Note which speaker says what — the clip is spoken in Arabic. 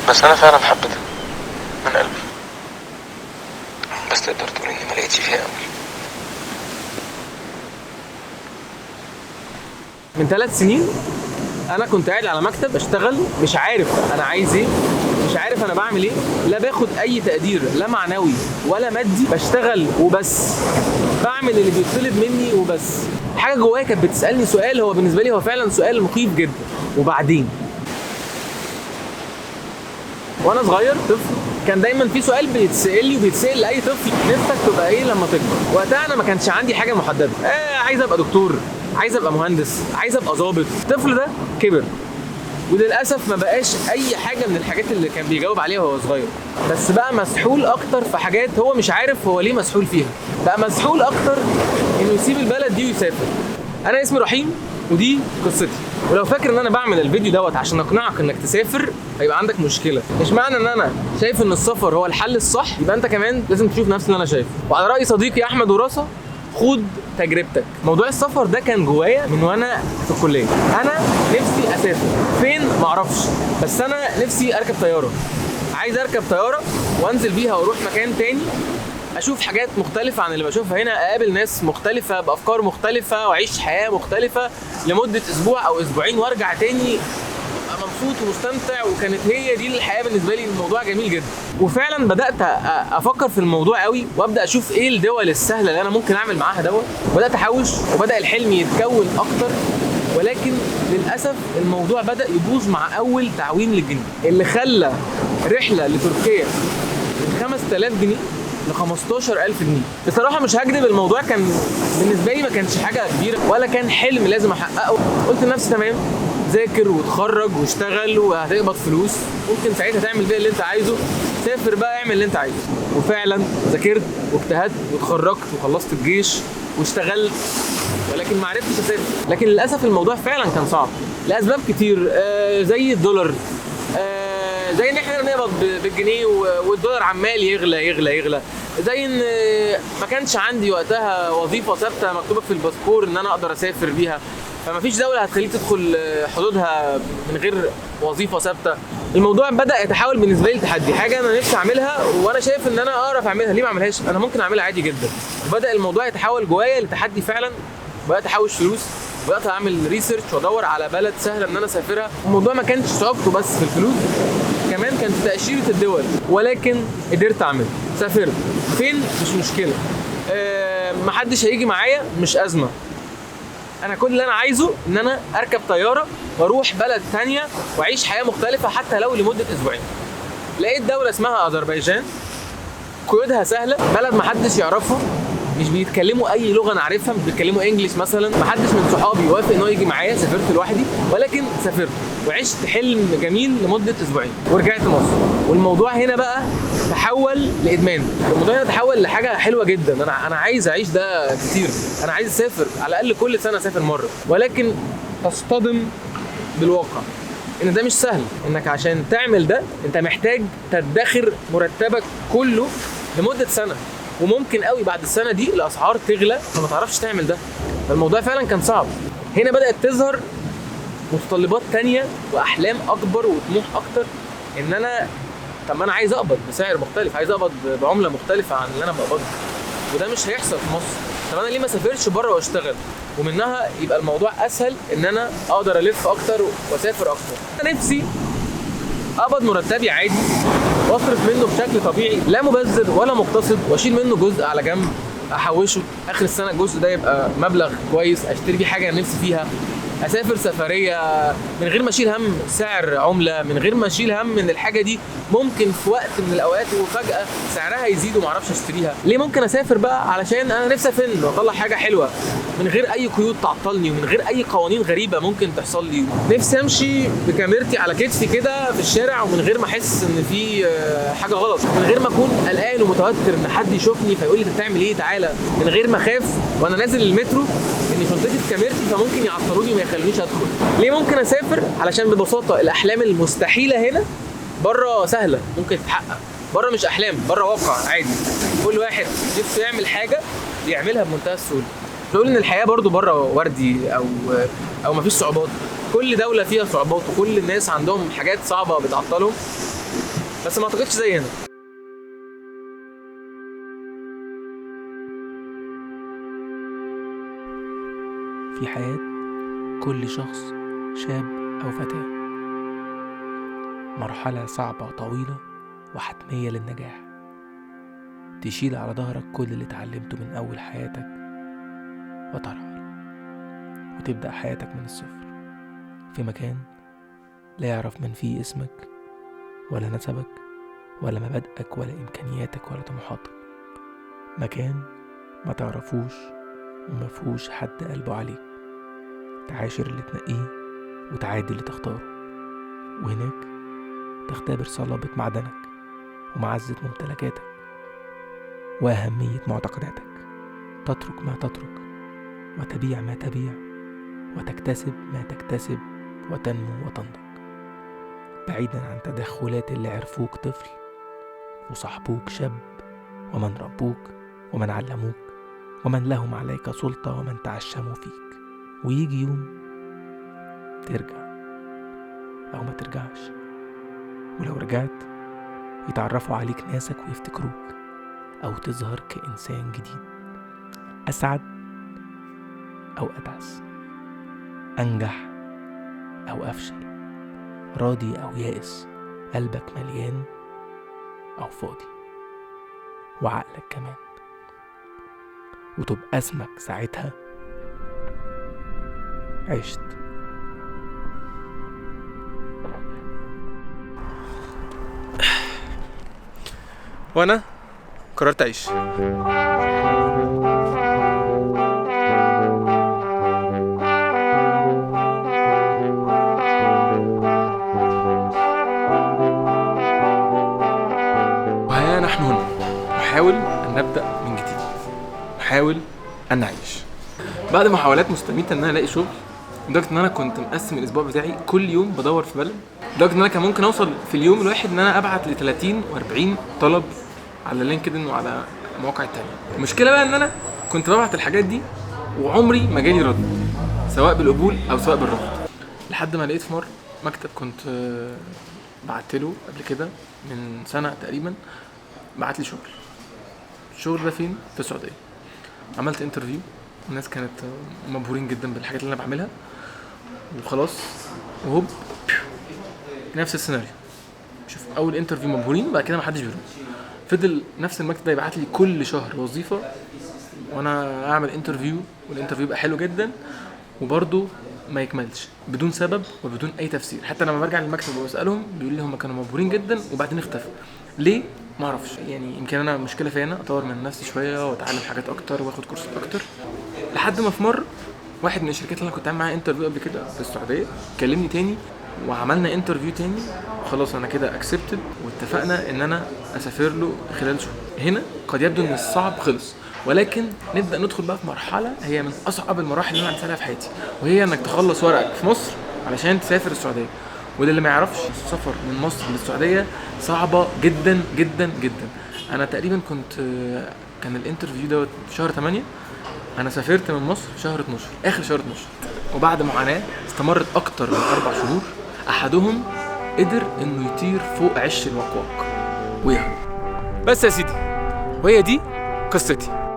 Speaker 1: بس انا فعلا حبيتها من قلبي، بس تقدر تقول اني ما لقيتش فيها قوي.
Speaker 2: من 3 سنين انا كنت قاعد على مكتب بشتغل، مش عارف انا عايز ايه، مش عارف انا بعمل ايه، لا باخد اي تقدير لا معنوي ولا مادي، بشتغل وبس، بعمل اللي بيطلب مني وبس. حاجه جوايا كانت بتسالني سؤال، هو بالنسبه لي هو فعلا سؤال مخيف جدا. وبعدين وانا صغير طفل كان دايما في سؤال بيتسال لي وبيتسال لاي طفل، نفسك تبقى ايه لما تكبر؟ وقتها انا ما كانش عندي حاجه محدده، عايز ابقى دكتور، عايز ابقى مهندس، عايز ابقى ضابط. الطفل ده كبر وللاسف ما بقاش اي حاجه من الحاجات اللي كان بيجاوب عليها وهو صغير، بس بقى مسحول اكتر في حاجات هو مش عارف هو ليه مسحول فيها. بقى مسحول اكتر انه يسيب البلد دي ويسافر. انا اسمي رحيم ودي قصتي. ولو فاكر ان انا بعمل الفيديو دوت عشان اقنعك انك تسافر، هيبقى عندك مشكله. مش معنى ان انا شايف ان السفر هو الحل الصح يبقى انت كمان لازم تشوف نفس اللي انا شايفه. وعلى راي صديقي احمد وراسه، خد تجربتك. موضوع السفر ده كان جوايا من وانا في الكليه. انا نفسي اسافر فين معرفش، بس انا نفسي اركب طياره. عايز اركب طياره وانزل بيها واروح مكان تاني، اشوف حاجات مختلفه عن اللي بشوفها هنا، اقابل ناس مختلفه بافكار مختلفه، واعيش حياه مختلفه لمده اسبوع او اسبوعين، وارجع تاني ابقى مبسوط ومستمتع. وكانت هي دي الحياه بالنسبه لي. الموضوع جميل جدا، وفعلا بدات افكر في الموضوع قوي، وابدا اشوف ايه الدول السهله اللي انا ممكن اعمل معاها دوت. بدات احوش وبدا الحلم يتكون اكتر. ولكن للاسف الموضوع بدا يبوظ مع اول تعويم للجنيه، اللي خلى رحله لتركيا من 5000 جنيه ل 15000 جنيه. بصراحه مش هكذب، الموضوع كان بالنسبه لي ما كانش حاجه كبيره ولا كان حلم لازم احققه. قلت لنفسي تمام، ذاكر وتخرج واشتغل وهتقبض فلوس، ممكن ساعتها تعمل بيها اللي انت عايزه، سافر بقى اعمل اللي انت عايزه. وفعلا ذاكرت واجتهدت وتخرجت وخلصت الجيش واشتغلت، ولكن ما عرفتش اسافر. لكن للاسف الموضوع فعلا كان صعب لاسباب كتير، زي الدولار، زي ان احنا بنقبض بالجنيه والدولار عمال يغلى يغلى يغلى، زي ان ما كانش عندي وقتها وظيفه ثابته مكتوبه في الباسبور ان انا اقدر اسافر بيها، فما فيش دوله هتخليك تدخل حدودها من غير وظيفه ثابته. الموضوع بدا يتحول بالنسبه لي تحدي، حاجه انا نفسي اعملها وانا شايف ان انا اعرف اعملها، ليه ما اعملهاش؟ انا ممكن اعملها عادي جدا. وبدا الموضوع يتحول جوايا لتحدي فعلا. بدات احوش فلوس، بدات اعمل ريسيرش وادور على بلد سهله ان انا اسافرها. الموضوع ما كانش صعوبته بس في الفلوس، كمان كانت تاشيره الدول، ولكن قدرت اعمل. سافرت فين مش مشكله، محدش هيجي معايا مش ازمه. انا كل اللي انا عايزه ان انا اركب طياره واروح بلد ثانيه واعيش حياه مختلفه حتى لو لمده اسبوعين. لقيت دوله اسمها اذربيجان، قيودها سهله، بلد محدش يعرفها، مش بيتكلموا اي لغه انا عارفها، مش بيتكلموا انجليش مثلا. محدش من صحابي وافق انه يجي معايا، سافرت لوحدي، ولكن سافرت وعشت حلم جميل لمده اسبوعين ورجعت مصر. والموضوع هنا بقى تحول لادمان. الموضوع هنا تحول لحاجه حلوه جدا. انا عايز اعيش ده كتير، انا عايز اسافر على الاقل كل سنه اسافر مره، ولكن تصطدم بالواقع ان ده مش سهل. انك عشان تعمل ده انت محتاج تدخر مرتبك كله لمده سنه، وممكن قوي بعد السنه دي الاسعار تغلى فما تعرفش تعمل ده. فالموضوع فعلا كان صعب. هنا بدات تظهر متطلبات تانية واحلام اكبر وطموح اكتر، ان انا طب ما انا عايز اقبض بسعر مختلف، عايز اقبض بعمله مختلفه عن اللي انا بقبضها، وده مش هيحصل في مصر. طب انا ليه ما اسافرش بره واشتغل، ومنها يبقى الموضوع اسهل ان انا اقدر الف اكتر واسافر اكتر. انا نفسي اقبض مرتبي عادي واصرف منه بشكل طبيعي، لا مبذر ولا مقتصد، واشيل منه جزء على جنب احوشه اخر السنه. الجزء ده يبقى مبلغ كويس اشتري بيه حاجه انا نفسي فيها، اسافر سفريه من غير ما اشيل هم سعر عمله، من غير ما اشيل هم ان الحاجه دي ممكن في وقت من الاوقات وفجاه سعرها يزيد وما اعرفش اشتريها. ليه ممكن اسافر بقى علشان انا نفسي افن واطلع حاجه حلوه من غير اي قيود تعطلني ومن غير اي قوانين غريبه ممكن تحصل لي. نفسي امشي بكاميرتي على كتفي كده في الشارع ومن غير ما احس ان في حاجه غلط، من غير ما اكون قلقان ومتوتر ان حد يشوفني فيقول لي انت بتعمل ايه تعالى، من غير ما اخاف وانا نازل المترو ان شنطتي في كاميرتي فممكن يعطلوني وما يخلونيش ادخل. ليه ممكن اسافر؟ علشان ببساطه الاحلام المستحيله هنا بره سهله ممكن تتحقق. بره مش احلام، بره واقع عادي. كل واحد نفسه يعمل حاجه يعملها بمنتهى السهوله. نقول ان الحياه برضو بره وردي او مفيش صعوبات. كل دوله فيها صعوبات وكل الناس عندهم حاجات صعبه بتعطلهم، بس ما اعتقدش زي هنا.
Speaker 3: في حياة كل شخص شاب أو فتاة مرحلة صعبة طويلة وحتمية للنجاح، تشيل على ظهرك كل اللي اتعلمته من أول حياتك وترحل وتبدأ حياتك من الصفر في مكان لا يعرف من فيه اسمك ولا نسبك ولا مبادئك ولا إمكانياتك ولا طموحاتك، مكان ما تعرفوش ومفهوش حد قلبه عليك، تعاشر اللي تنقيه وتعادي اللي تختاره، وهناك تختبر صلابة معدنك ومعزة ممتلكاتك وأهمية معتقداتك، تترك ما تترك وتبيع ما تبيع وتكتسب ما تكتسب وتنمو وتنضج، بعيدا عن تدخلات اللي عرفوك طفل وصاحبوك شاب ومن ربوك ومن علموك ومن لهم عليك سلطة ومن تعشموا فيك. ويجي يوم ترجع أو ما ترجعش، ولو رجعت يتعرفوا عليك ناسك ويفتكروك، أو تظهر كإنسان جديد أسعد أو أتعس، أنجح أو أفشل، راضي أو يائس، قلبك مليان أو فاضي، وعقلك كمان، وتبقى اسمك ساعتها عشت.
Speaker 2: وانا قررت اعيش. وها نحن هنا نحاول ان نبدا من جديد، نحاول ان نعيش بعد محاولات مستميتة ان انا الاقي شغل، لدرجه ان انا كنت مقسم الاسبوع بتاعي كل يوم بدور في بلد، لدرجه ان انا كان ممكن اوصل في اليوم الواحد ان انا ابعت ل 30 و40 طلب على لينكدين وعلى مواقع التانية. المشكله بقى ان انا كنت ببعت الحاجات دي وعمري ما جالي رد، سواء بالقبول او سواء بالرفض، لحد ما لقيت في مره مكتب كنت بعت له قبل كده من سنه تقريبا، بعت لي شغل. الشغل ده فين؟ في السعوديه. عملت انترفيو، الناس كانت مبهورين جدا بالحاجات اللي انا بعملها، وخلاص وهوب نفس السيناريو. شوف، اول انترفيو مبهورين، بعد كده ما حدش بيرد. فضل نفس المكتب ده يبعت لي كل شهر وظيفه وانا اعمل انترفيو، والانترفيو يبقى حلو جدا وبرده ما يكملش بدون سبب وبدون اي تفسير. حتى لما برجع للمكتب وبسالهم بيقول لي هم كانوا مبهورين جدا وبعدين اختفوا. ليه؟ ما اعرفش. يعني يمكن انا مشكله فيا، انا اطور من نفسي شويه واتعلم حاجات اكتر واخد كورسات اكتر، لحد ما في مره واحد من الشركات اللي انا كنت عامل معاها انترفيو قبل كده في السعوديه كلمني تاني وعملنا انترفيو تاني، خلاص انا كده اكسبتد واتفقنا ان انا اسافر له خلال شهر. هنا قد يبدو ان الصعب خلص، ولكن نبدا ندخل بقى في مرحله هي من اصعب المراحل اللي انا عديت عليها في حياتي، وهي انك تخلص ورقك في مصر علشان تسافر السعوديه. واللي ما يعرفش، السفر من مصر للسعوديه صعبه جدا جدا جدا. انا تقريبا كان الانترفيو دوت في شهر 8، انا سافرت من مصر في شهر 12، اخر شهر 12، وبعد معاناه استمرت اكتر من 4 شهور احدهم قدر انه يطير فوق عش الوقواق ويهرب. بس يا سيدي، وهي دي قصتي.